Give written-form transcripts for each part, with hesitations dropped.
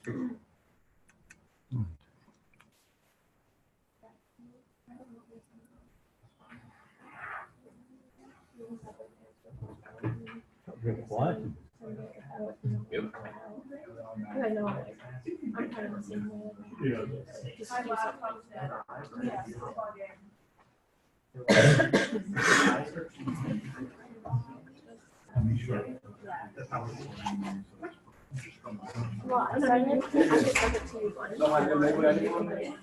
Quiet. Yep. I know. I'm kind of the same way. Just do well, I can send it to you. Okay.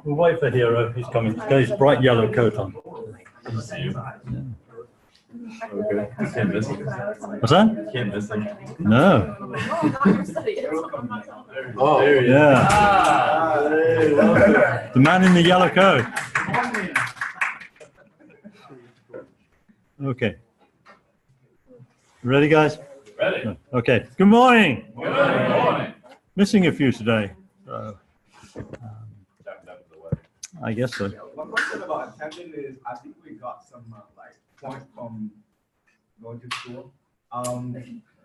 We'll wait for Hero. He's coming. He's got his bright yellow coat on. Okay. Can't miss it. What's that? Can't miss it. No. Oh, there he is. Yeah. Ah, The man in the yellow coat. Okay. Ready, guys? Ready. Okay. Good morning. Good morning. Missing a few today. Jacked up the weather. I guess so. One question about attending is, I think we got some like points from going to school.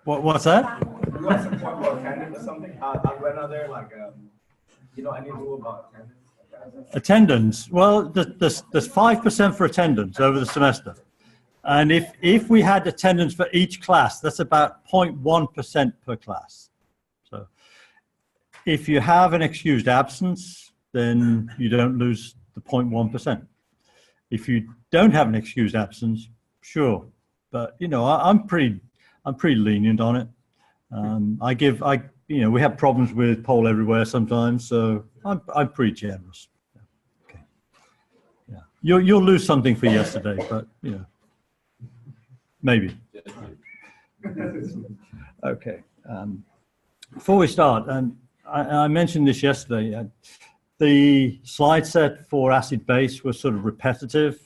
What's that? We got some point for attending or something. When are there like any rule about attendance? Attendance. Well, there's 5% for attendance over the semester. And if we had attendance for each class, that's about 0.1% per class. So if you have an excused absence, then you don't lose the 0.1%. If you don't have an excused absence, sure. But I'm pretty lenient on it. We have problems with poll everywhere sometimes, so I'm pretty generous. Okay. Yeah. You'll lose something for yesterday, but maybe. Okay. Before we start, and I mentioned this yesterday, the slide set for acid base was sort of repetitive.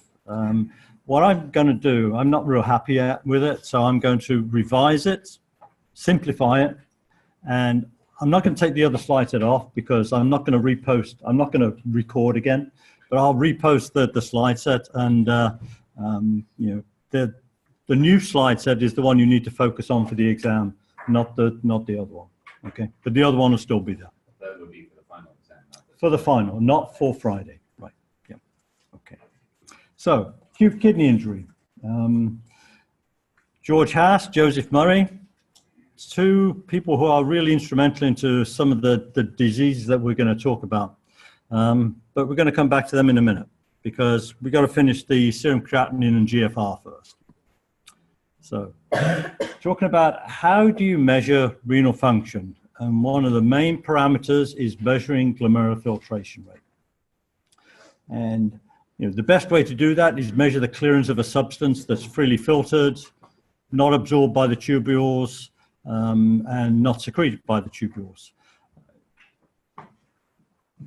What I'm going to do, I'm not real happy with it, so I'm going to revise it, simplify it, and I'm not going to take the other slide set off because I'm not going to repost. I'm not going to record again, but I'll repost the slide set, and the new slide set is the one you need to focus on for the exam, not the other one. Okay, but the other one will still be there. That would be for the final exam. For the final, not for Friday. Right. Yeah. Okay. So, acute kidney injury. George Haas, Joseph Murray, two people who are really instrumental into some of the diseases that we're going to talk about. But we're going to come back to them in a minute because we've got to finish the serum creatinine and GFR first. So, talking about how do you measure renal function? And one of the main parameters is measuring glomerular filtration rate. And the best way to do that is measure the clearance of a substance that's freely filtered, not absorbed by the tubules, and not secreted by the tubules.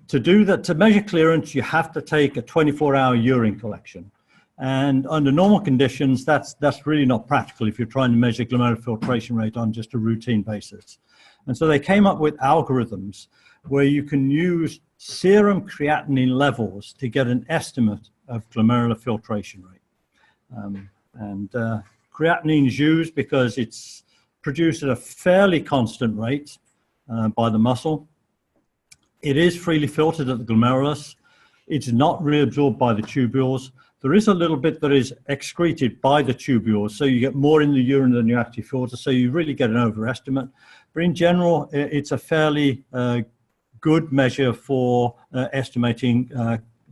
To do that, to measure clearance, you have to take a 24-hour urine collection. And under normal conditions, that's really not practical if you're trying to measure glomerular filtration rate on just a routine basis. And so they came up with algorithms where you can use serum creatinine levels to get an estimate of glomerular filtration rate. Creatinine is used because it's produced at a fairly constant rate by the muscle. It is freely filtered at the glomerulus. It's not reabsorbed by the tubules. There is a little bit that is excreted by the tubules, so you get more in the urine than you actually filter, so you really get an overestimate. But in general, it's a fairly good measure for estimating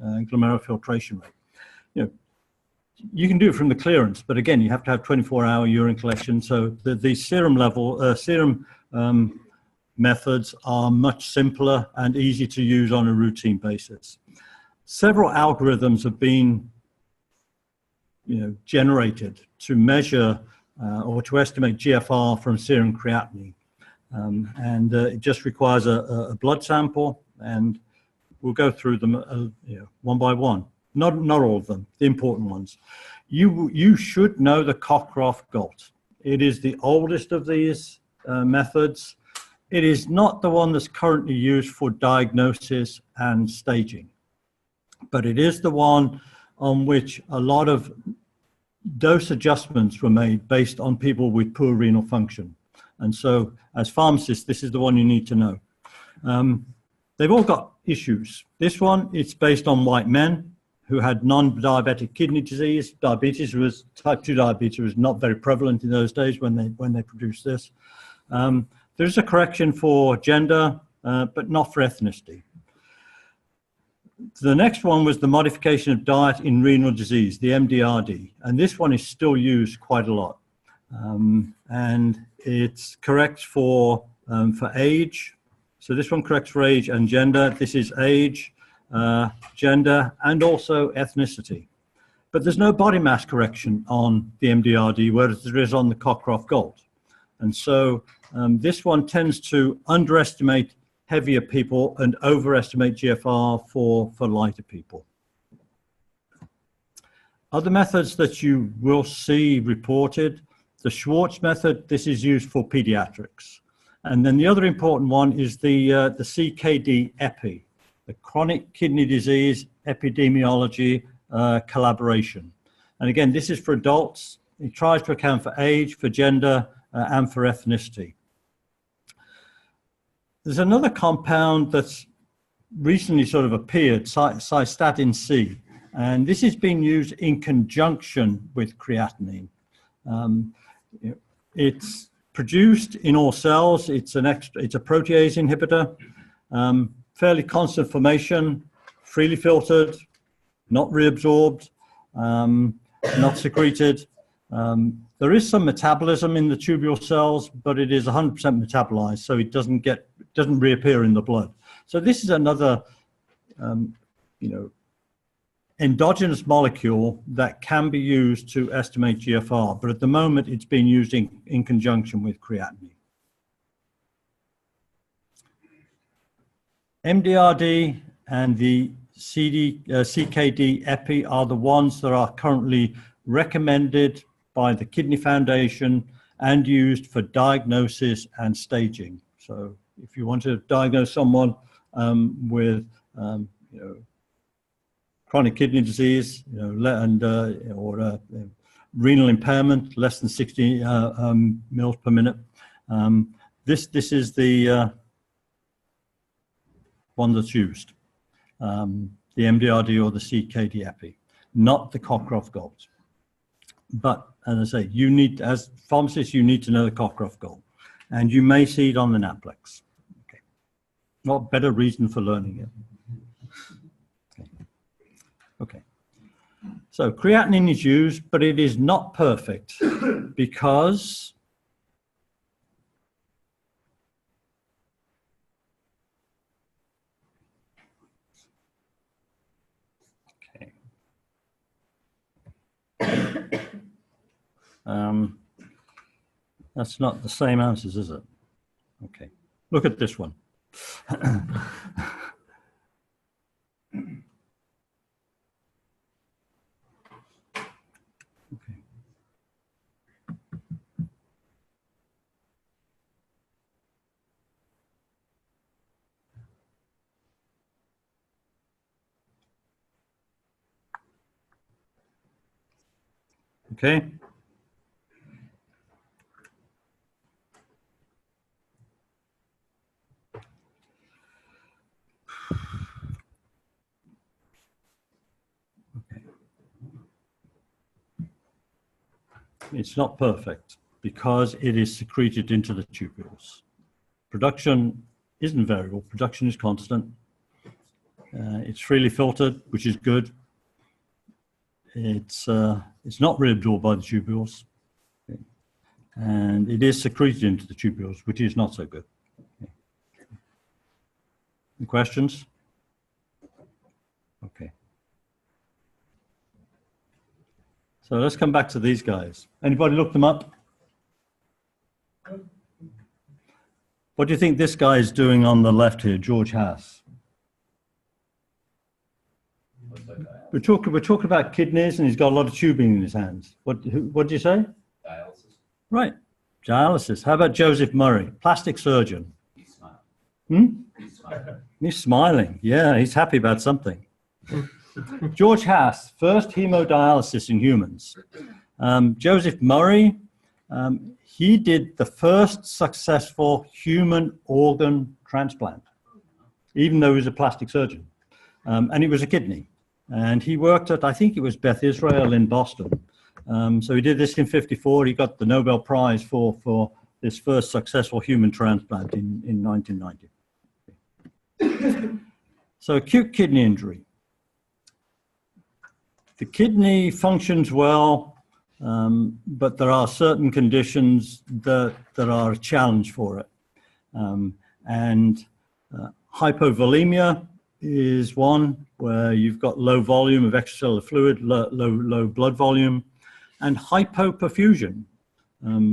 glomerular filtration rate. You can do it from the clearance, but again, you have to have 24-hour urine collection, so the serum level, methods are much simpler and easy to use on a routine basis. Several algorithms have been generated to measure or to estimate GFR from serum creatinine. It just requires a blood sample, and we'll go through them one by one. Not all of them, the important ones. You should know the Cockcroft-Gault. It is the oldest of these methods. It is not the one that's currently used for diagnosis and staging, but it is the one on which a lot of dose adjustments were made based on people with poor renal function. And so as pharmacists, this is the one you need to know. They've all got issues. This one, it's based on white men who had non-diabetic kidney disease. Type 2 diabetes was not very prevalent in those days when they produced this. There's a correction for gender, but not for ethnicity. The next one was the modification of diet in renal disease, the MDRD, and this one is still used quite a lot. And it's correct for age. So this one corrects for age and gender. This is age, gender, and also ethnicity. But there's no body mass correction on the MDRD, whereas there is on the Cockcroft Gold. And so this one tends to underestimate heavier people and overestimate GFR for lighter people. Other methods that you will see reported, the Schwartz method, this is used for pediatrics. And then the other important one is the CKD EPI, the Chronic Kidney Disease Epidemiology Collaboration. And again, this is for adults. It tries to account for age, for gender, and for ethnicity. There's another compound that's recently sort of appeared, cystatin C, and this is being used in conjunction with creatinine. It's produced in all cells. It's a protease inhibitor, fairly constant formation, freely filtered, not reabsorbed, not secreted. There is some metabolism in the tubule cells, but it is 100% metabolized, so it doesn't reappear in the blood. So this is another, endogenous molecule that can be used to estimate GFR, but at the moment it's being used in conjunction with creatinine. MDRD and the CKD EPI are the ones that are currently recommended by the Kidney Foundation and used for diagnosis and staging. So if you want to diagnose someone with chronic kidney disease, or renal impairment less than 60 mils per minute, this is the one that's used, the MDRD or the CKD EPI, not the Cockcroft Gold. But as I say, as pharmacists, you need to know the Cockcroft Gold, and you may see it on the Naplex. Okay. What better reason for learning it? Okay. So creatinine is used, but it is not perfect because that's not the same answers, is it? Okay. Look at this one. Okay. Okay. It's not perfect because it is secreted into the tubules. Production isn't variable, production is constant. It's freely filtered, which is good. It's not reabsorbed by the tubules. Okay. And it is secreted into the tubules, which is not so good. Okay. Any questions? Okay. So let's come back to these guys. Anybody look them up? What do you think this guy is doing on the left here, George Haas? We're talking about kidneys, and he's got a lot of tubing in his hands. What did you say? Dialysis. Right, dialysis. How about Joseph Murray, plastic surgeon? He's smiling. He's smiling. He's smiling. Yeah, he's happy about something. George Haas, first hemodialysis in humans. Joseph Murray, he did the first successful human organ transplant, even though he was a plastic surgeon. And it was a kidney. And he worked at, I think it was Beth Israel in Boston. So he did this in '54. He got the Nobel Prize for this first successful human transplant in 1990. So acute kidney injury. The kidney functions well, but there are certain conditions that are a challenge for it. Hypovolemia is one where you've got low volume of extracellular fluid, low blood volume, and hypoperfusion.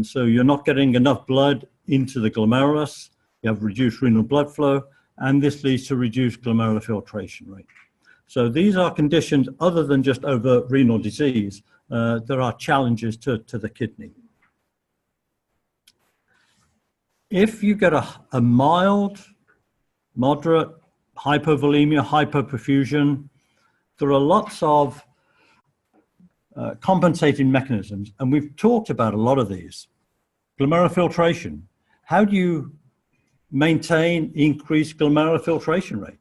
So you're not getting enough blood into the glomerulus, you have reduced renal blood flow, and this leads to reduced glomerular filtration rate. So these are conditions other than just overt renal disease. There are challenges to the kidney. If you get a mild, moderate hypovolemia, hypoperfusion, there are lots of compensating mechanisms, and we've talked about a lot of these. Glomerular filtration. How do you maintain increased glomerular filtration rate?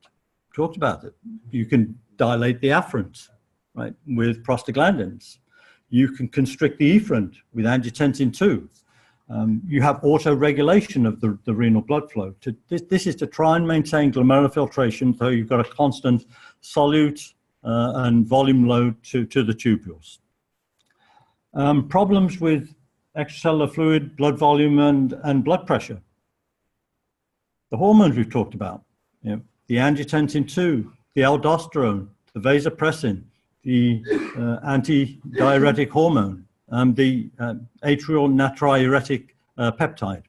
Talked about it. You can dilate the afferent, right, with prostaglandins. You can constrict the efferent with angiotensin II. You have auto-regulation of the renal blood flow. This is to try and maintain glomerular filtration, so you've got a constant solute and volume load to the tubules. Problems with extracellular fluid, blood volume, and blood pressure. The hormones we've talked about, you know, the angiotensin II, the aldosterone, the vasopressin, the antidiuretic hormone, the atrial natriuretic peptide.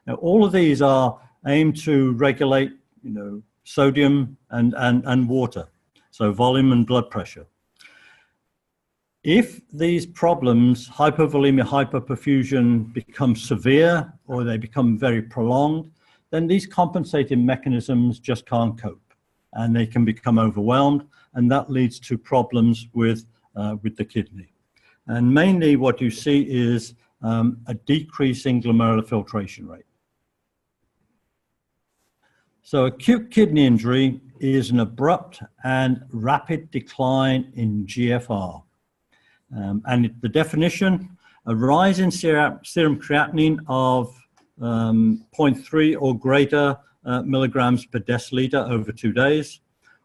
Now, all of these are aimed to regulate, you know, sodium and water, so volume and blood pressure. If these problems, hypovolemia, hypoperfusion, become severe or they become very prolonged, then these compensating mechanisms just can't cope, and they can become overwhelmed, and that leads to problems with the kidney. And mainly what you see is a decrease in glomerular filtration rate. So acute kidney injury is an abrupt and rapid decline in GFR. And the definition, a rise in serum creatinine of 0.3 or greater milligrams per deciliter over 2 days,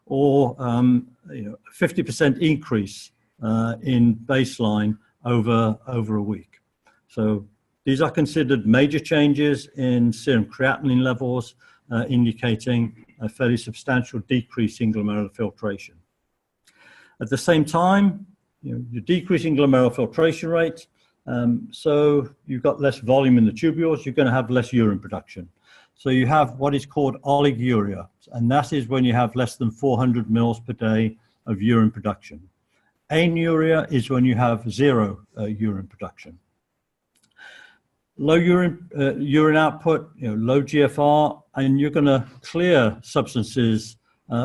or 50% increase in baseline over a week. So these are considered major changes in serum creatinine levels, indicating a fairly substantial decrease in glomerular filtration. At the same time, you're decreasing glomerular filtration rate, so you've got less volume in the tubules, you're going to have less urine production. So you have what is called oliguria, and that is when you have less than 400 mils per day of urine production. Anuria is when you have zero urine production. Low urine output, low GFR, and you're going to clear substances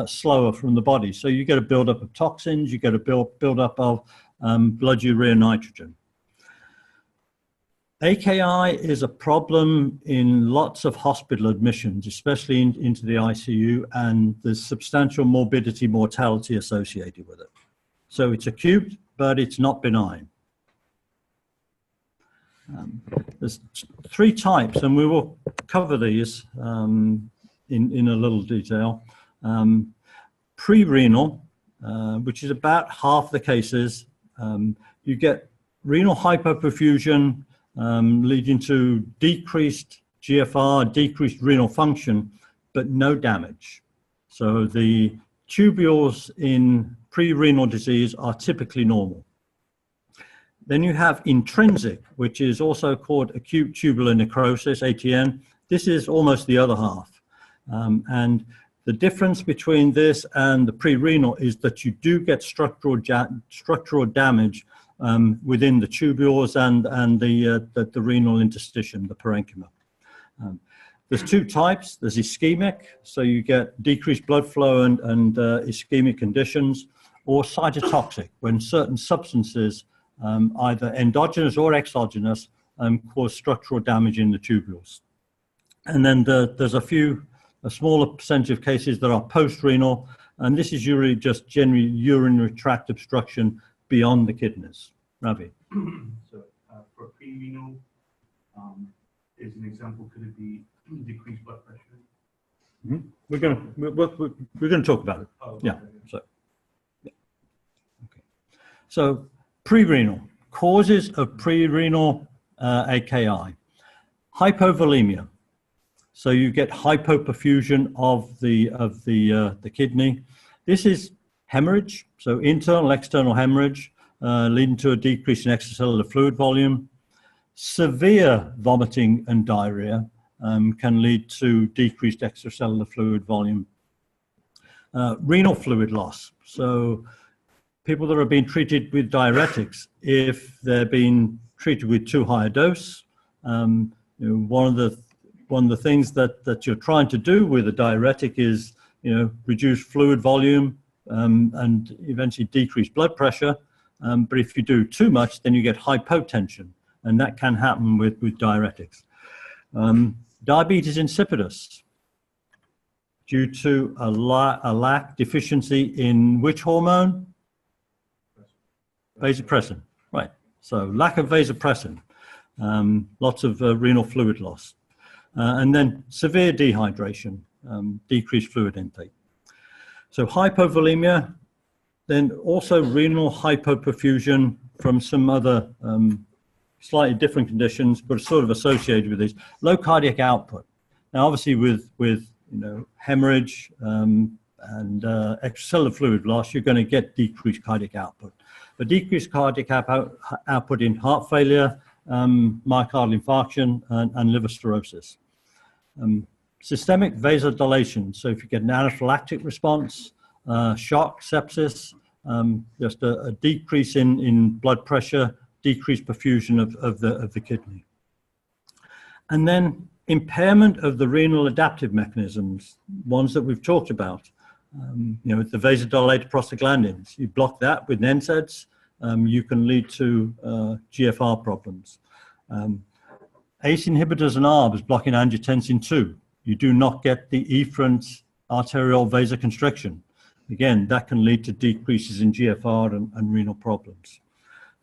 slower from the body. So you get a buildup of toxins, you get a buildup of blood urea nitrogen. AKI is a problem in lots of hospital admissions, especially into the ICU, and there's substantial morbidity, mortality associated with it. So it's acute, but it's not benign. There's 3 types, and we will cover these in a little detail. Pre-renal, which is about half the cases, you get renal hypoperfusion, leading to decreased GFR, decreased renal function, but no damage. So the tubules in pre-renal disease are typically normal. Then you have intrinsic, which is also called acute tubular necrosis, ATN. This is almost the other half. And the difference between this and the pre-renal is that you do get structural damage within the tubules and the renal interstitium, the parenchyma. There's 2 types. There's ischemic, so you get decreased blood flow and ischemic conditions, or cytotoxic, when certain substances either endogenous or exogenous, cause structural damage in the tubules. And then there's a smaller percentage of cases that are post-renal, and this is usually just generally urinary tract obstruction beyond the kidneys. Ravi. So for pre-renal, as an example, could it be decreased blood pressure? Mm-hmm. We're going to talk about it. Oh, Yeah. okay. So pre-renal causes of pre-renal AKI, hypovolemia. So you get hypoperfusion of the kidney. This is hemorrhage, so internal, external hemorrhage, leading to a decrease in extracellular fluid volume. Severe vomiting and diarrhea can lead to decreased extracellular fluid volume. Renal fluid loss. So people that are being treated with diuretics, if they're being treated with too high a dose, one of the things that you're trying to do with a diuretic is, reduce fluid volume and eventually decrease blood pressure. But if you do too much, then you get hypotension, and that can happen with diuretics. Diabetes insipidus, due to a deficiency in which hormone? Vasopressin, right. So lack of vasopressin, lots of renal fluid loss. And then severe dehydration, decreased fluid intake. So hypovolemia, then also renal hypoperfusion from some other slightly different conditions, but sort of associated with these. Low cardiac output. Now, obviously, with hemorrhage and extracellular fluid loss, you're going to get decreased cardiac output. But decreased cardiac output in heart failure, myocardial infarction, and liver cirrhosis. Systemic vasodilation. So if you get an anaphylactic response, shock, sepsis, just a decrease in blood pressure, decreased perfusion of the kidney. And then impairment of the renal adaptive mechanisms, ones that we've talked about. The vasodilator prostaglandins, you block that with NSAIDs, you can lead to GFR problems. ACE inhibitors and ARBs blocking angiotensin II, you do not get the efferent arterial vasoconstriction. Again, that can lead to decreases in GFR and renal problems.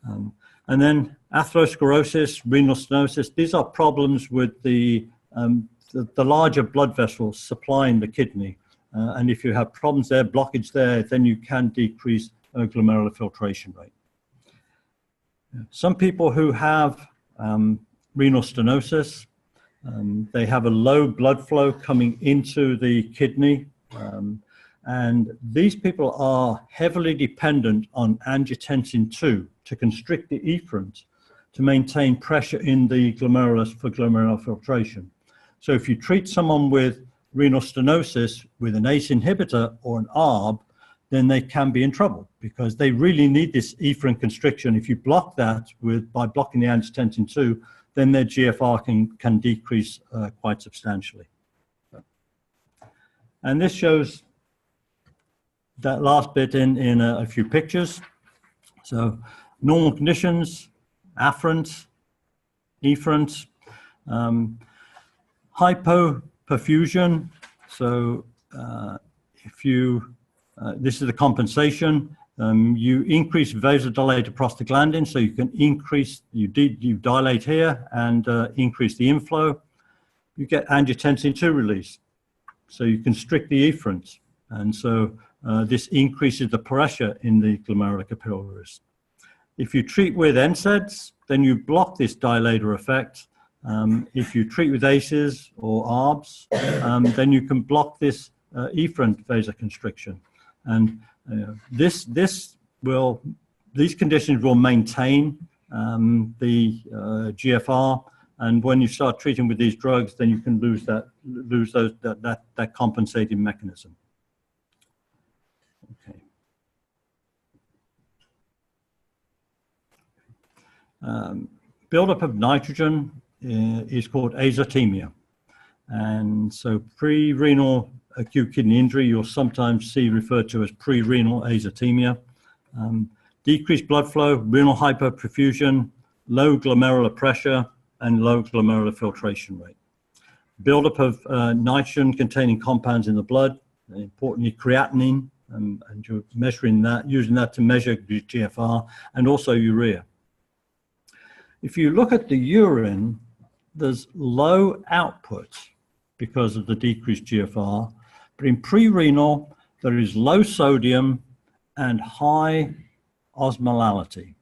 And then atherosclerosis, renal stenosis, these are problems with the larger blood vessels supplying the kidney. And if you have problems there, blockage there, then you can decrease glomerular filtration rate. Some people who have renal stenosis, they have a low blood flow coming into the kidney. And these people are heavily dependent on angiotensin II to constrict the efferent to maintain pressure in the glomerulus for glomerular filtration. So if you treat someone with renal stenosis with an ACE inhibitor or an ARB, then they can be in trouble because they really need this efferent constriction. If you block that by blocking the angiotensin II, then their GFR can decrease quite substantially. And this shows that last bit in a few pictures. So normal conditions, afferent, efferent, hypoperfusion. So if you, this is the compensation. You increase vasodilator prostaglandin, so you can increase, you dilate here and increase the inflow. You get angiotensin II release, so you constrict the efferent, and so this increases the pressure in the glomerular capillaries. If you treat with NSAIDs, then you block this dilator effect. If you treat with ACEs or ARBs, then you can block this efferent vasoconstriction. And these conditions will maintain the GFR. And when you start treating with these drugs, then you can lose that compensating mechanism. Okay. Buildup of nitrogen is called azotemia. And so pre-renal acute kidney injury, you'll sometimes see referred to as pre-renal azotemia. decreased blood flow, renal hyperperfusion, low glomerular pressure, and low glomerular filtration rate. Buildup of nitrogen-containing compounds in the blood, and importantly creatinine, and you're measuring that, using that to measure GFR, and also urea. If you look at the urine, there's low output because of the decreased GFR, but in pre-renal, there is low sodium and high osmolality.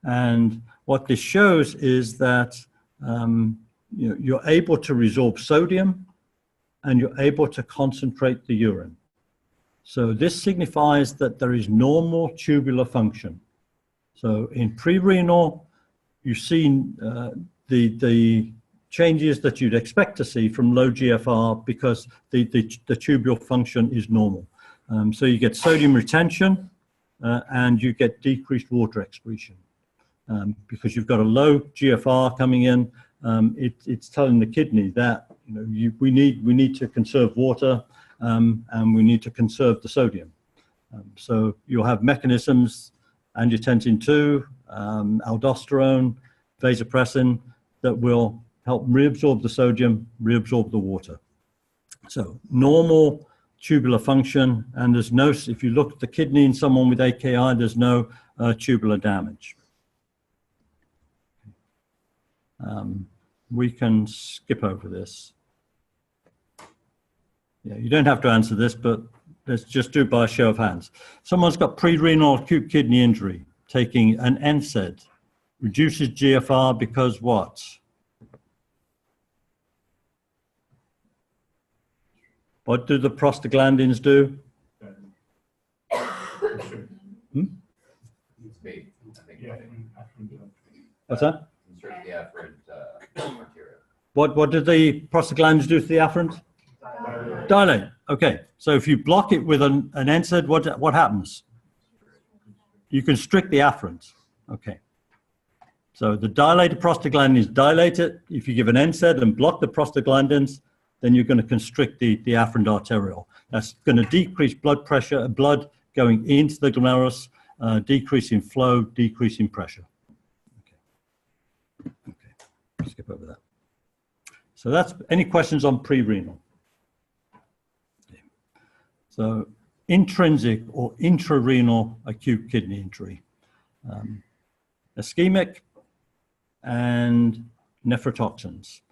And what this shows is that you're able to resorb sodium and you're able to concentrate the urine. So this signifies that there is normal tubular function. So in pre-renal, you've seen the changes that you'd expect to see from low GFR because the tubular function is normal. So you get sodium retention and you get decreased water excretion. Because you've got a low GFR coming in, it's telling the kidney that we need to conserve water and we need to conserve the sodium. So you'll have mechanisms, angiotensin II, aldosterone, vasopressin, that will help reabsorb the sodium, reabsorb the water. So normal tubular function, and there's no, if you look at the kidney in someone with AKI, there's no tubular damage. We can skip over this. Yeah, you don't have to answer this, but let's just do it by a show of hands. Someone's got pre-renal acute kidney injury, taking an NSAID, reduces GFR because what? What do the prostaglandins do? What's that? Insert the afferent arteria. What did the prostaglandins do to the afferent? Dilate. Okay. So if you block it with an NSAID, what happens? You constrict the afferent. Okay. So the dilated prostaglandins dilate it. If you give an NSAID and block the prostaglandins, then you're going to constrict the afferent arteriole. That's going to decrease blood pressure, blood going into the glomerulus, decrease in flow, decrease in pressure. Okay, skip over that. So that's, any questions on pre-renal? Okay. So intrinsic or intrarenal acute kidney injury. Ischemic and nephrotoxins.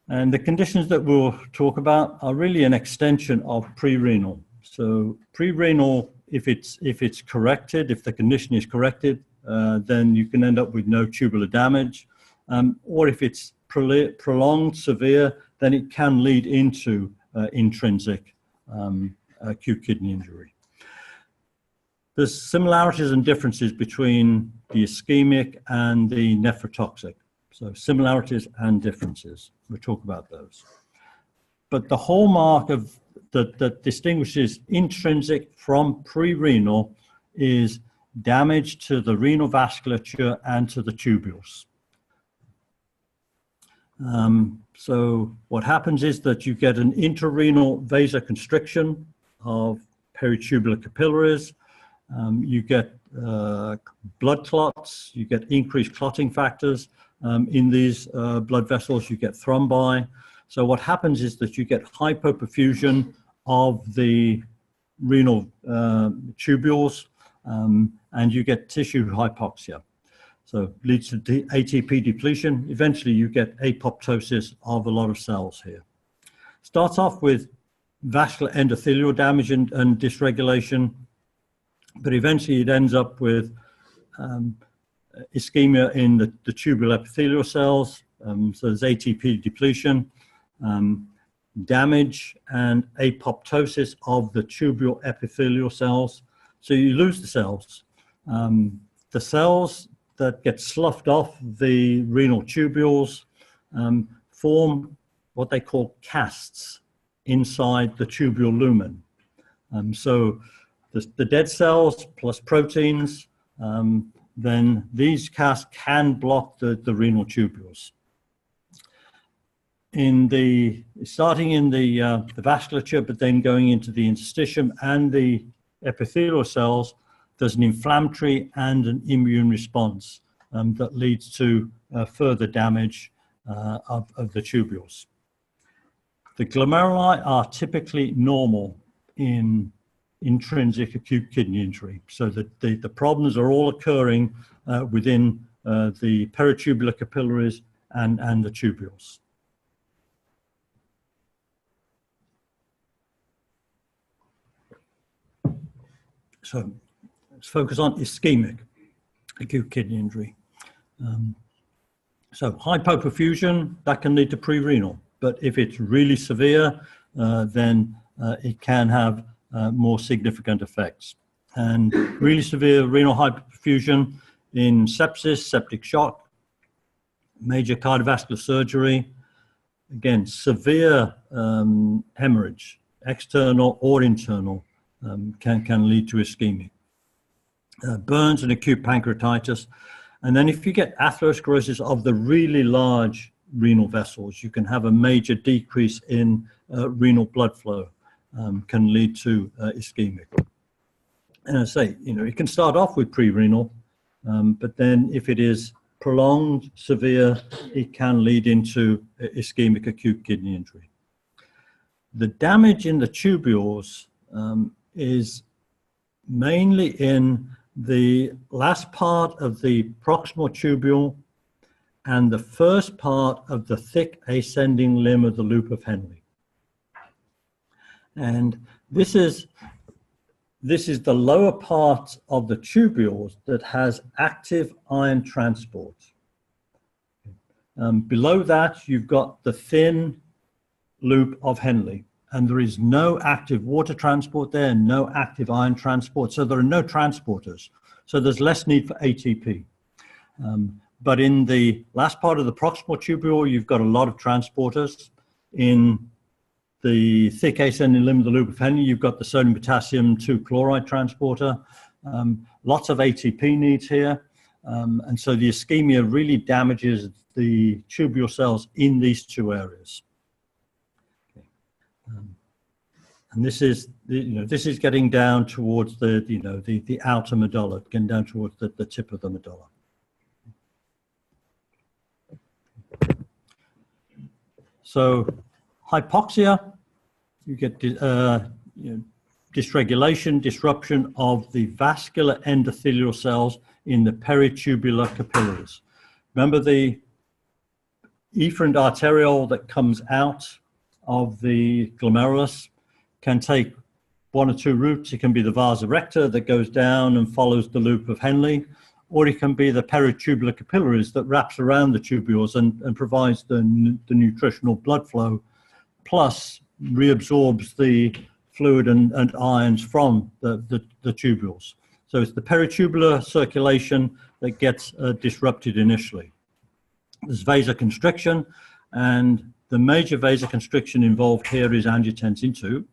And the conditions that we'll talk about are really an extension of pre-renal. So pre-renal, if it's corrected, if the condition is corrected, then you can end up with no tubular damage. Or if it's prolonged, severe, then it can lead into intrinsic acute kidney injury. There's similarities and differences between the ischemic and the nephrotoxic. So similarities and differences. We'll talk about those. But the hallmark of that distinguishes intrinsic from pre-renal is damage to the renal vasculature and to the tubules. So what happens is that you get an intrarenal vasoconstriction of peritubular capillaries. You get blood clots, you get increased clotting factors in these blood vessels, you get thrombi. So what happens is that you get hypoperfusion of the renal tubules and you get tissue hypoxia. So leads to ATP depletion. Eventually you get apoptosis of a lot of cells here. Starts off with vascular endothelial damage and dysregulation, but eventually it ends up with ischemia in the tubular epithelial cells. So there's ATP depletion, damage and apoptosis of the tubule epithelial cells. So you lose the cells. The cells that get sloughed off the renal tubules form what they call casts inside the tubule lumen. So the dead cells plus proteins, then these casts can block the renal tubules. Starting in the vasculature, but then going into the interstitium and the epithelial cells, there's an inflammatory and an immune response that leads to further damage of the tubules. The glomeruli are typically normal in intrinsic acute kidney injury, so that the problems are all occurring within the peritubular capillaries and the tubules. So let's focus on ischemic acute kidney injury. So hypoperfusion, that can lead to pre-renal, but if it's really severe, then it can have more significant effects. And really severe renal hyperperfusion in sepsis, septic shock, major cardiovascular surgery, again, severe hemorrhage, external or internal, can lead to ischemia. Burns and acute pancreatitis. And then if you get atherosclerosis of the really large renal vessels, you can have a major decrease in renal blood flow, can lead to ischemic. And I say, it can start off with pre-renal, but then if it is prolonged, severe, it can lead into ischemic acute kidney injury. The damage in the tubules is mainly in the last part of the proximal tubule and the first part of the thick ascending limb of the loop of Henle. And this is the lower part of the tubules that has active ion transport. Below that, you've got the thin loop of Henle, and there is no active water transport there, no active ion transport, so there are no transporters. So there's less need for ATP. But in the last part of the proximal tubule, you've got a lot of transporters. In the thick ascending limb of the loop of Henle, you've got the sodium potassium 2 chloride transporter. Lots of ATP needs here. And so the ischemia really damages the tubule cells in these two areas. And this is, this is getting down towards the outer medulla, getting down towards the tip of the medulla. So hypoxia, you get dysregulation, disruption of the vascular endothelial cells in the peritubular capillaries. Remember the efferent arteriole that comes out of the glomerulus can take one or two routes. It can be the vasa recta that goes down and follows the loop of Henle, or it can be the peritubular capillaries that wraps around the tubules and provides the nutritional blood flow, plus reabsorbs the fluid and ions from the tubules. So it's the peritubular circulation that gets disrupted initially. There's vasoconstriction, and the major vasoconstriction involved here is angiotensin II.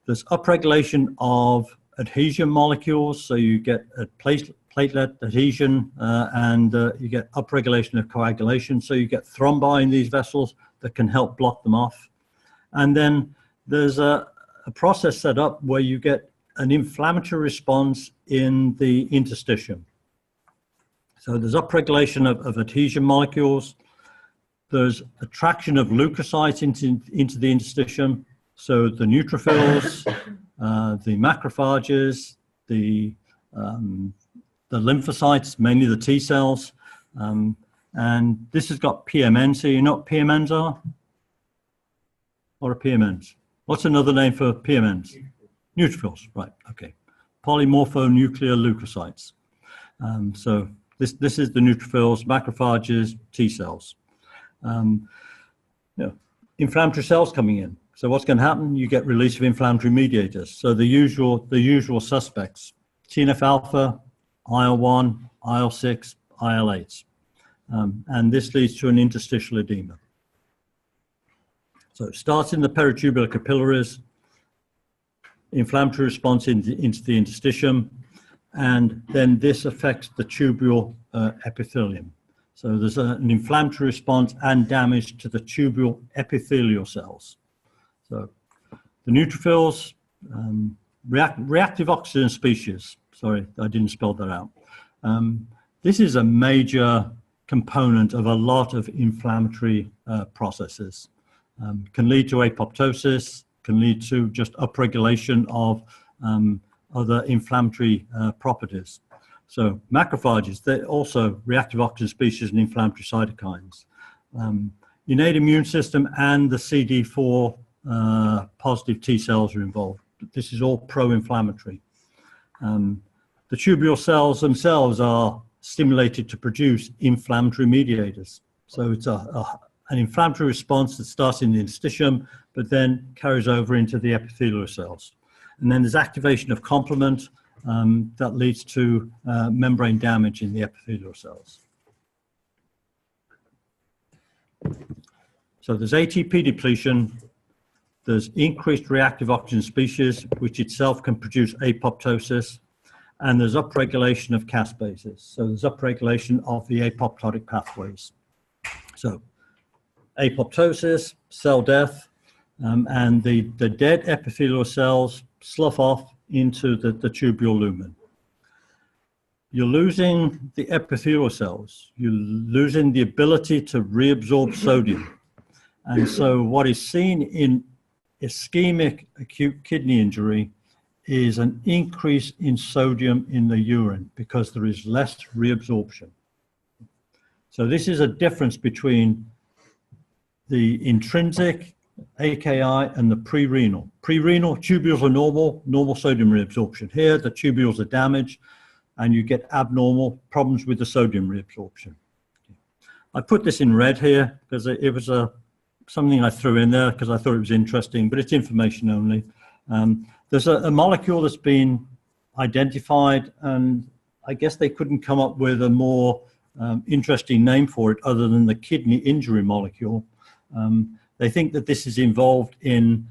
There's upregulation of adhesion molecules, so you get a platelet adhesion and you get upregulation of coagulation, so you get thrombi in these vessels that can help block them off. And then there's a process set up where you get an inflammatory response in the interstitium. So there's upregulation of adhesion molecules. There's attraction of leukocytes into the interstitium. So the neutrophils, the macrophages, the lymphocytes, mainly the T cells. And this has got PMN. So you know what PMNs are? What are PMNs? What's another name for PMNs? Neutrophils, right, okay. Polymorphonuclear leukocytes. So this is the neutrophils, macrophages, T cells. Inflammatory cells coming in. So what's going to happen? You get release of inflammatory mediators. So the usual suspects: TNF alpha, IL-1, IL-6, IL-8. And this leads to an interstitial edema. So it starts in the peritubular capillaries, inflammatory response into the interstitium, and then this affects the tubule epithelium. So there's an inflammatory response and damage to the tubule epithelial cells. So the neutrophils reactive oxygen species. Sorry, I didn't spell that out. This is a major component of a lot of inflammatory processes. Can lead to apoptosis, can lead to just upregulation of other inflammatory properties. So macrophages, they're also reactive oxygen species and inflammatory cytokines. Innate immune system and the CD4 positive T cells are involved. This is all pro-inflammatory. The tubule cells themselves are stimulated to produce inflammatory mediators. So it's an inflammatory response that starts in the interstitium, but then carries over into the epithelial cells. And then there's activation of complement that leads to membrane damage in the epithelial cells. So there's ATP depletion, there's increased reactive oxygen species, which itself can produce apoptosis, and there's upregulation of caspases. So there's upregulation of the apoptotic pathways. So apoptosis, cell death, and the dead epithelial cells slough off into the tubule lumen. You're losing the epithelial cells. You're losing the ability to reabsorb sodium. And so what is seen in ischemic acute kidney injury is an increase in sodium in the urine because there is less reabsorption. So this is a difference between the intrinsic AKI and the pre-renal. Pre-renal tubules are normal sodium reabsorption. Here, the tubules are damaged and you get abnormal problems with the sodium reabsorption. I put this in red here because it was something I threw in there because I thought it was interesting, but it's information only. There's a molecule that's been identified, and I guess they couldn't come up with a more interesting name for it other than the kidney injury molecule. They think that this is involved in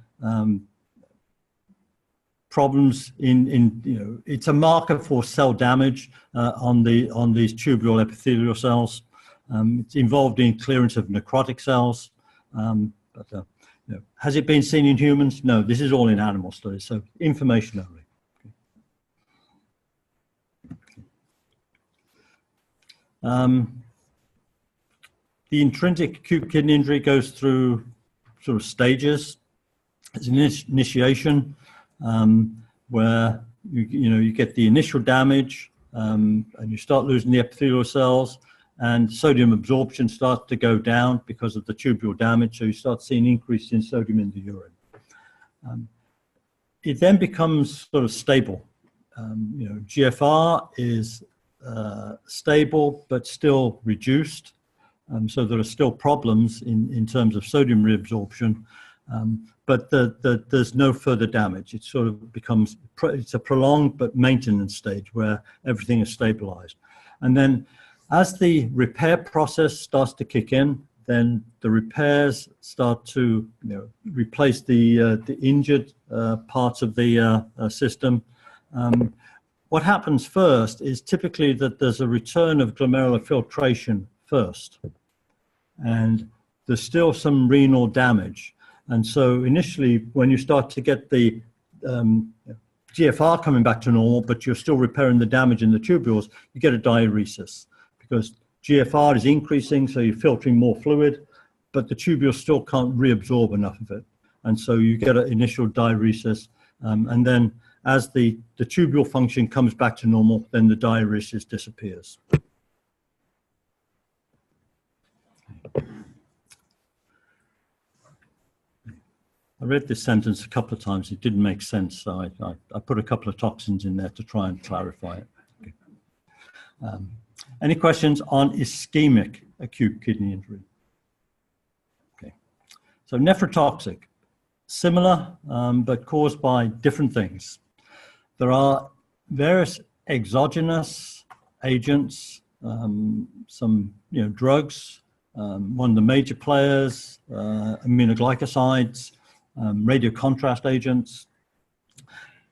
problems it's a marker for cell damage on these tubule epithelial cells. It's involved in clearance of necrotic cells. Has it been seen in humans? No, this is all in animal studies, so information only. The intrinsic acute kidney injury goes through sort of stages. There's an initiation where you get the initial damage and you start losing the epithelial cells, and sodium absorption starts to go down because of the tubule damage, so you start seeing increase in sodium in the urine. It then becomes sort of stable. GFR is stable but still reduced, so there are still problems in terms of sodium reabsorption, but there's no further damage. It sort of becomes, it's a prolonged but maintenance stage where everything is stabilized. And then as the repair process starts to kick in, then the repairs start to replace the injured parts of the system. What happens first is typically that there's a return of glomerular filtration first, and there's still some renal damage. And so initially, when you start to get the GFR coming back to normal, but you're still repairing the damage in the tubules, you get a diuresis because GFR is increasing, so you're filtering more fluid, but the tubule still can't reabsorb enough of it. And so you get an initial diuresis, and then as the tubule function comes back to normal, then the diuresis disappears. I read this sentence a couple of times. It didn't make sense, so I put a couple of toxins in there to try and clarify it. Okay. Any questions on ischemic acute kidney injury? Okay. So nephrotoxic, similar, but caused by different things. There are various exogenous agents, some drugs, one of the major players, aminoglycosides, radiocontrast agents,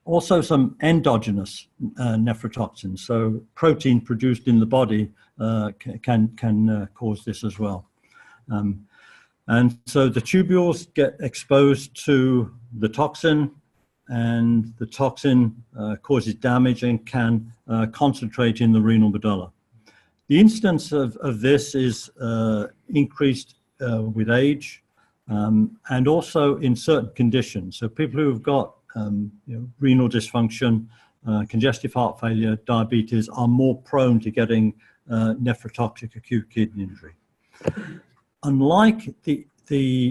also some endogenous nephrotoxins. So protein produced in the body can cause this as well. And so the tubules get exposed to the toxin, and the toxin causes damage and can concentrate in the renal medulla. The incidence of this is increased with age and also in certain conditions. So people who have got renal dysfunction, congestive heart failure, diabetes are more prone to getting nephrotoxic acute kidney injury. Unlike the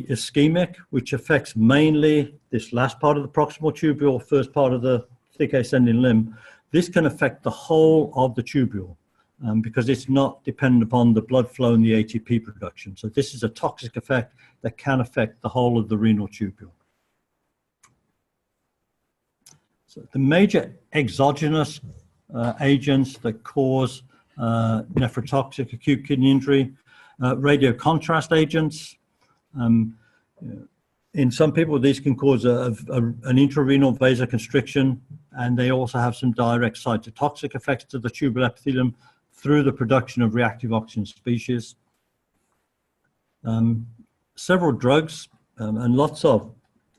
ischemic, which affects mainly this last part of the proximal tubule, first part of the thick ascending limb, this can affect the whole of the tubule because it's not dependent upon the blood flow and the ATP production. So this is a toxic effect that can affect the whole of the renal tubule. So the major exogenous agents that cause nephrotoxic acute kidney injury, radio contrast agents. In some people, these can cause an intrarenal vasoconstriction, and they also have some direct cytotoxic effects to the tubular epithelium through the production of reactive oxygen species. Several drugs and lots of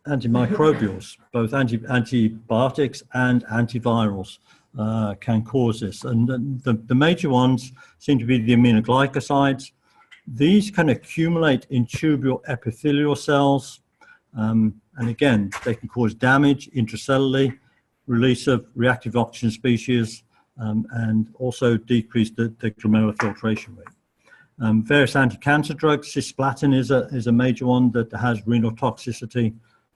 antimicrobials, both antibiotics and antivirals, can cause this. And the major ones seem to be the aminoglycosides. These can accumulate in tubule epithelial cells, and again, they can cause damage intracellularly, release of reactive oxygen species, and also decrease the glomerular filtration rate. Various anti-cancer drugs, cisplatin is a major one that has renal toxicity.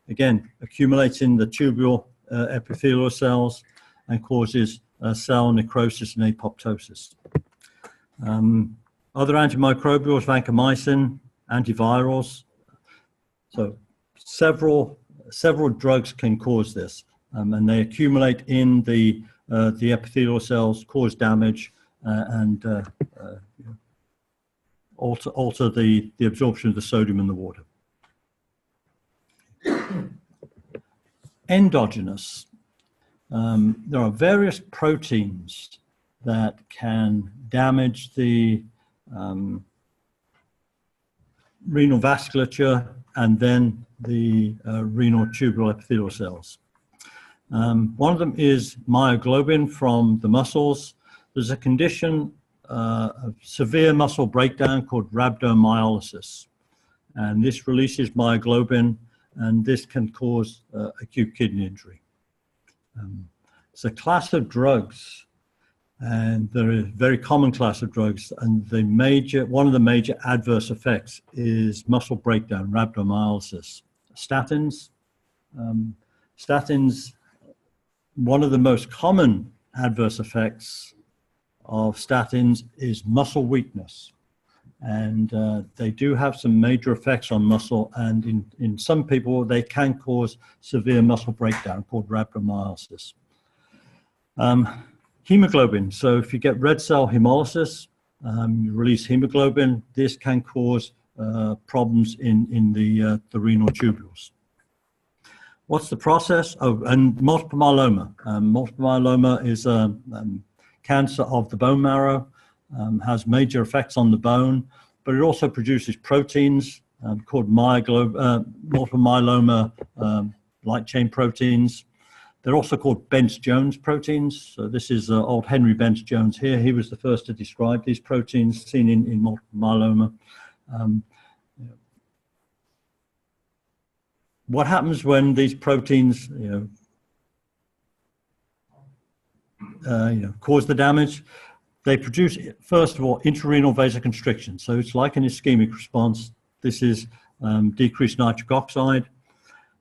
Again, accumulates in the tubule epithelial cells and causes cell necrosis and apoptosis. Other antimicrobials, vancomycin, antivirals. So several drugs can cause this, and they accumulate in the epithelial cells, cause damage, and alter the absorption of the sodium in the water. Endogenous. There are various proteins that can damage the renal vasculature and then the renal tubular epithelial cells. One of them is myoglobin from the muscles. There's a condition of severe muscle breakdown called rhabdomyolysis, and this releases myoglobin, and this can cause acute kidney injury. It's a class of drugs, and they're a very common class of drugs, and one of the major adverse effects is muscle breakdown, rhabdomyolysis. Statins. Statins, one of the most common adverse effects of statins is muscle weakness. And they do have some major effects on muscle, and in some people, they can cause severe muscle breakdown called rhabdomyolysis. Hemoglobin. So if you get red cell hemolysis, you release hemoglobin. This can cause problems in the renal tubules. What's the process? Oh, and multiple myeloma. Multiple myeloma is a cancer of the bone marrow, has major effects on the bone, but it also produces proteins called multiple myeloma light chain proteins. They're also called Bence-Jones proteins. So this is old Henry Bence-Jones here. He was the first to describe these proteins seen in multiple myeloma. What happens when these proteins, cause the damage? They produce, first of all, intrarenal vasoconstriction. So it's like an ischemic response. This is decreased nitric oxide.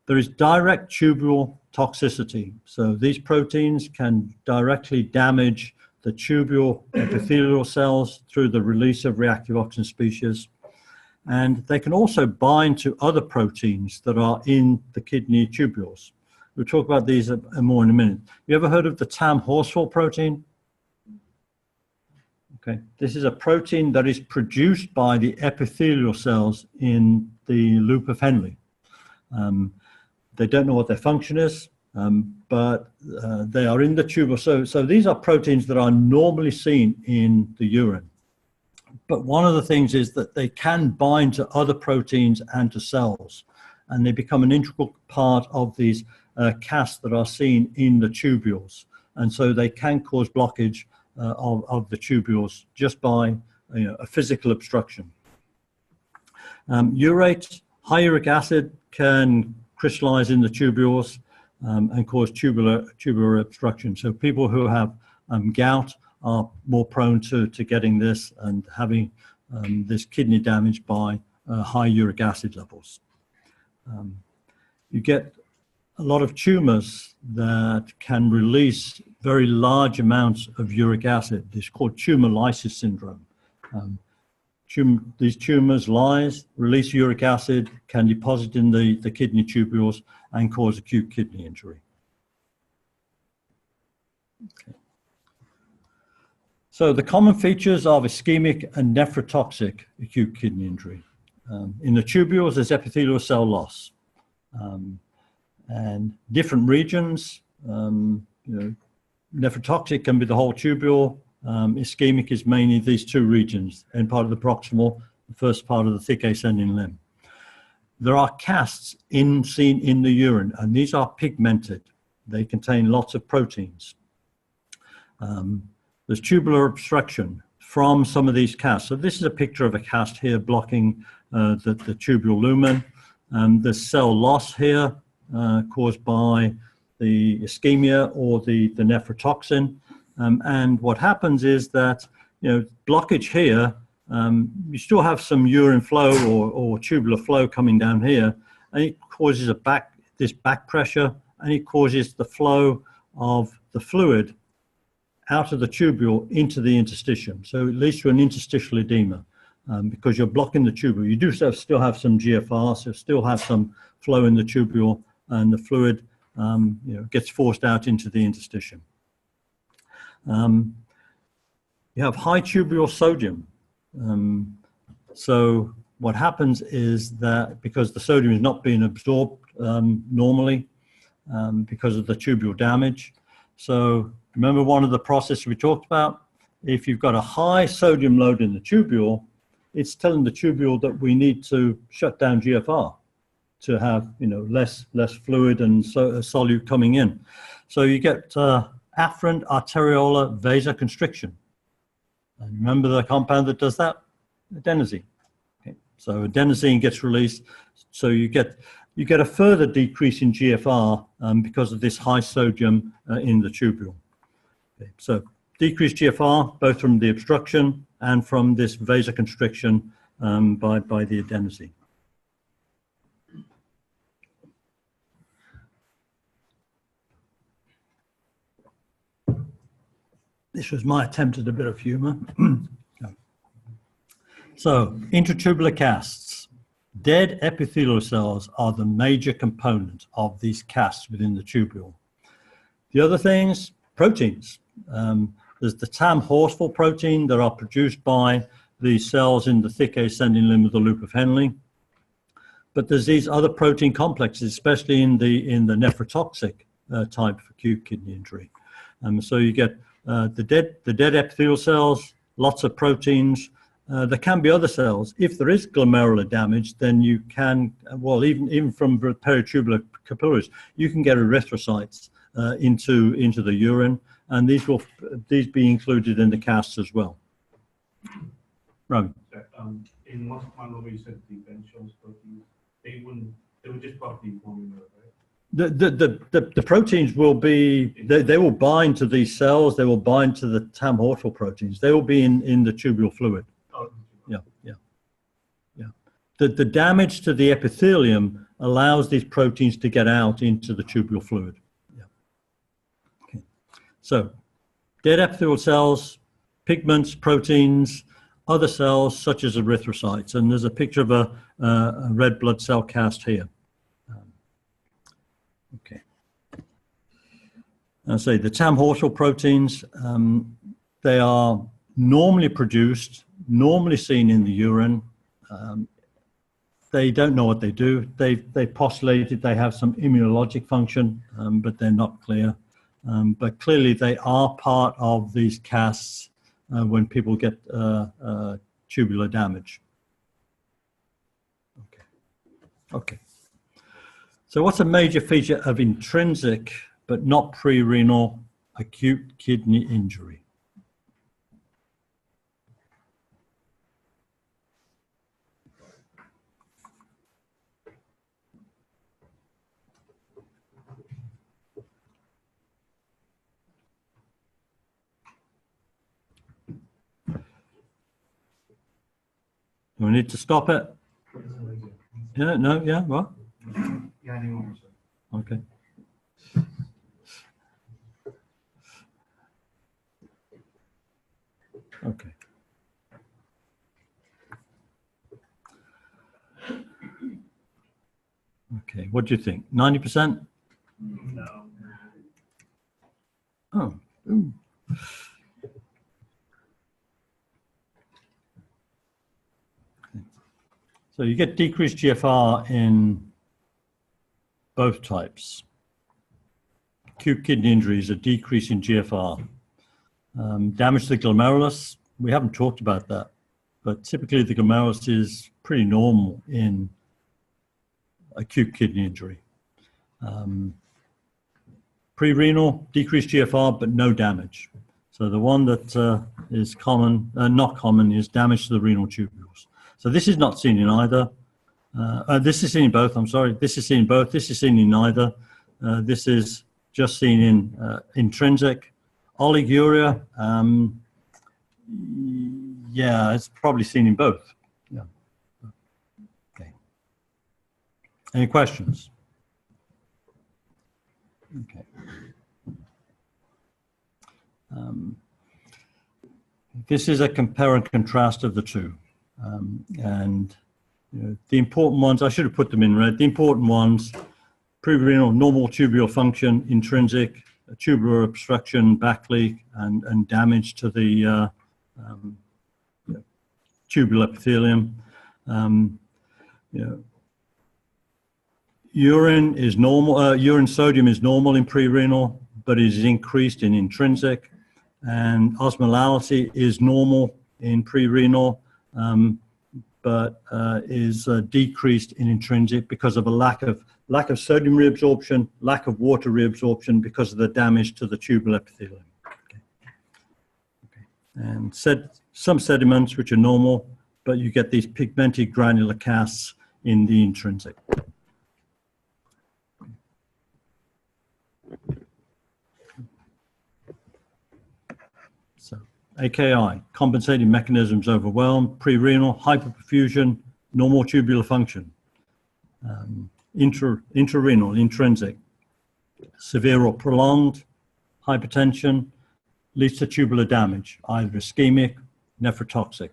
There is direct tubule toxicity. So these proteins can directly damage the tubule epithelial cells through the release of reactive oxygen species. And they can also bind to other proteins that are in the kidney tubules. We'll talk about these more in a minute. You ever heard of the Tam-Horsfall protein? Okay, this is a protein that is produced by the epithelial cells in the loop of Henle. They don't know what their function is, but they are in the tubule. So these are proteins that are normally seen in the urine. But one of the things is that they can bind to other proteins and to cells, and they become an integral part of these casts that are seen in the tubules. And so they can cause blockage of the tubules just by a physical obstruction. Urate, high uric acid can crystallize in the tubules and cause tubular obstruction. So people who have gout are more prone to getting this and having this kidney damage by high uric acid levels. You get a lot of tumors that can release very large amounts of uric acid. It's called tumor lysis syndrome. These tumors release uric acid, can deposit in the kidney tubules and cause acute kidney injury. Okay. So the common features of ischemic and nephrotoxic acute kidney injury. In the tubules, there's epithelial cell loss. And different regions, nephrotoxic can be the whole tubule. Ischemic is mainly these two regions, end part of the proximal, the first part of the thick ascending limb. There are casts seen in the urine, and these are pigmented. They contain lots of proteins. There's tubular obstruction from some of these casts. So this is a picture of a cast here blocking the tubule lumen. There's cell loss here caused by the ischemia or the nephrotoxin. And what happens is that, blockage here, you still have some urine flow or tubular flow coming down here, and it causes this back pressure, and it causes the flow of the fluid out of the tubule into the interstitium. So it leads to an interstitial edema because you're blocking the tubule. You do still have some GFR, so still have some flow in the tubule, and the fluid gets forced out into the interstitium. You have high tubule sodium. So what happens is that because the sodium is not being absorbed normally because of the tubule damage. So remember one of the processes we talked about? If you've got a high sodium load in the tubule, it's telling the tubule that we need to shut down GFR to have less fluid and solute coming in. So you get afferent arteriolar vasoconstriction. And remember the compound that does that? Adenosine. Okay. So adenosine gets released. So you get a further decrease in GFR because of this high sodium in the tubule. Okay. So decreased GFR, both from the obstruction and from this vasoconstriction by the adenosine. This was my attempt at a bit of humor. So, intratubular casts. Dead epithelial cells are the major component of these casts within the tubule. The other things, proteins. There's the Tam-Horsfall protein that are produced by the cells in the thick ascending limb of the loop of Henle. But there's these other protein complexes, especially in the nephrotoxic type of acute kidney injury. So you get the dead epithelial cells, lots of proteins. There can be other cells. If there is glomerular damage, then you can, well, even from peritubular capillaries, you can get erythrocytes into the urine, and these be included in the casts as well. Right. In most myeloma, you said the bench-shows proteins. They would just properly form, right? The proteins will be, they will bind to these cells, they will bind to the Tam-Horsfall proteins. They will be in the tubule fluid. Oh. Yeah. The damage to the epithelium allows these proteins to get out into the tubule fluid. Yeah. Okay. So, dead epithelial cells, pigments, proteins, other cells such as erythrocytes. And there's a picture of a red blood cell cast here. Okay. I'll say the Tam-Horsfall proteins, they are normally produced, normally seen in the urine. They don't know what they do. They postulated they have some immunologic function, but they're not clear. But clearly they are part of these casts when people get tubular damage. Okay. So what's a major feature of intrinsic but not pre-renal acute kidney injury? Do we need to stop it? Yeah, no, yeah, what? Yeah, anyone, sir. Okay. Okay. Okay, what do you think? 90%? No. Oh, ooh. So you get decreased GFR in both types. Acute kidney injury is a decrease in GFR. Damage to the glomerulus, we haven't talked about that, but typically the glomerulus is pretty normal in acute kidney injury. Pre-renal, decreased GFR, but no damage. So the one that is common, not common, is damage to the renal tubules. So this is not seen in either. This is seen in both, I'm sorry. This is seen in both. This is seen in neither. This is just seen in intrinsic. Oliguria, yeah, it's probably seen in both. Yeah. Okay. Any questions? Okay. This is a compare and contrast of the two. And you know, the important ones, I should have put them in red. The important ones, pre-renal normal tubular function, intrinsic, tubular obstruction, back leak, and damage to the tubular epithelium. You know, urine is normal. Urine sodium is normal in pre-renal, but it is increased in intrinsic. And osmolality is normal in pre-renal, but is decreased in intrinsic because of a lack of sodium reabsorption, lack of water reabsorption because of the damage to the tubular epithelium. Okay. Okay. And some sediments which are normal, but you get these pigmented granular casts in the intrinsic. So AKI, compensating mechanisms overwhelmed, pre-renal, hyperperfusion, normal tubular function, intrarenal, intrinsic, severe or prolonged hypertension leads to tubular damage, either ischemic, nephrotoxic.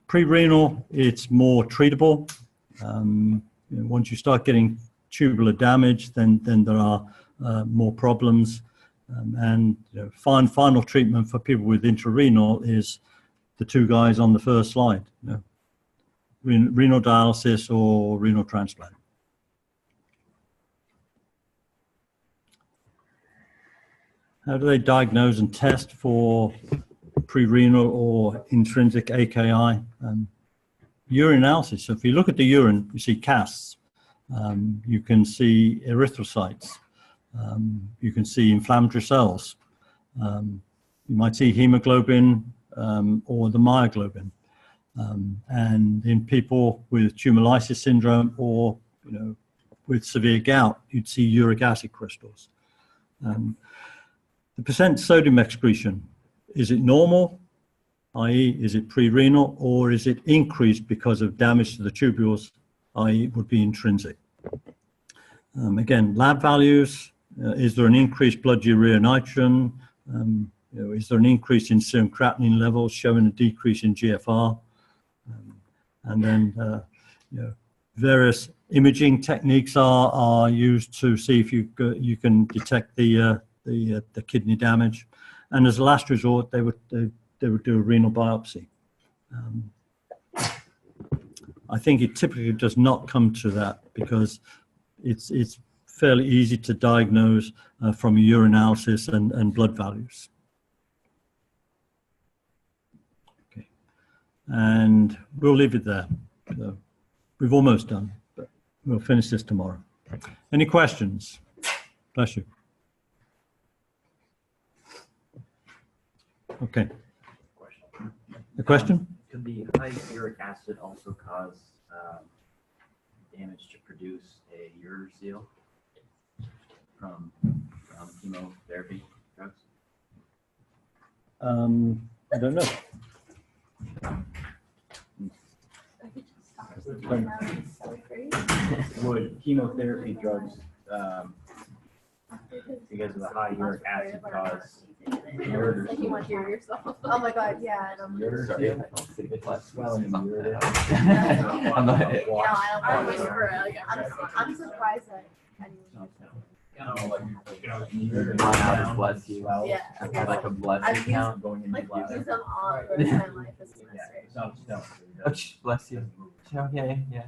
Pre-renal, it's more treatable. Once you start getting tubular damage, then there are more problems. And you know, final treatment for people with intrarenal is the two guys on the first slide, you know, renal dialysis or renal transplant. How do they diagnose and test for pre-renal or intrinsic AKI? Urinalysis. So if you look at the urine, you see casts. You can see erythrocytes. You can see inflammatory cells. You might see hemoglobin or the myoglobin. And in people with tumor lysis syndrome or with severe gout, you'd see uric acid crystals. The percent sodium excretion, is it normal, i.e. is it pre-renal, or is it increased because of damage to the tubules, i.e. it would be intrinsic? Again, lab values, is there an increased blood urea nitrogen? Is there an increase in serum creatinine levels showing a decrease in GFR? And then various imaging techniques are used to see if you can detect the kidney damage. And as a last resort, they would do a renal biopsy. I think it typically does not come to that because it's fairly easy to diagnose from urinalysis and blood values. Okay. And we'll leave it there. So we've almost done, but we'll finish this tomorrow. Any questions? Bless you. Okay. A question? Could the high uric acid also cause damage to produce a ureter seal from chemotherapy drugs? I don't know. Would chemotherapy drugs, because of the high uric acid, cause ureter Like you want to hear yourself. Oh my god, yeah. ureter seal? It's like swelling in the ureter. I'm not- You know, I I'm don't waiting for it. Like, I'm surprised that anyone. Run out of blood too. Yeah. Like a blood I've used- count going in the Like, blood. use them all for my life as a semester. Bless you. Okay, yeah.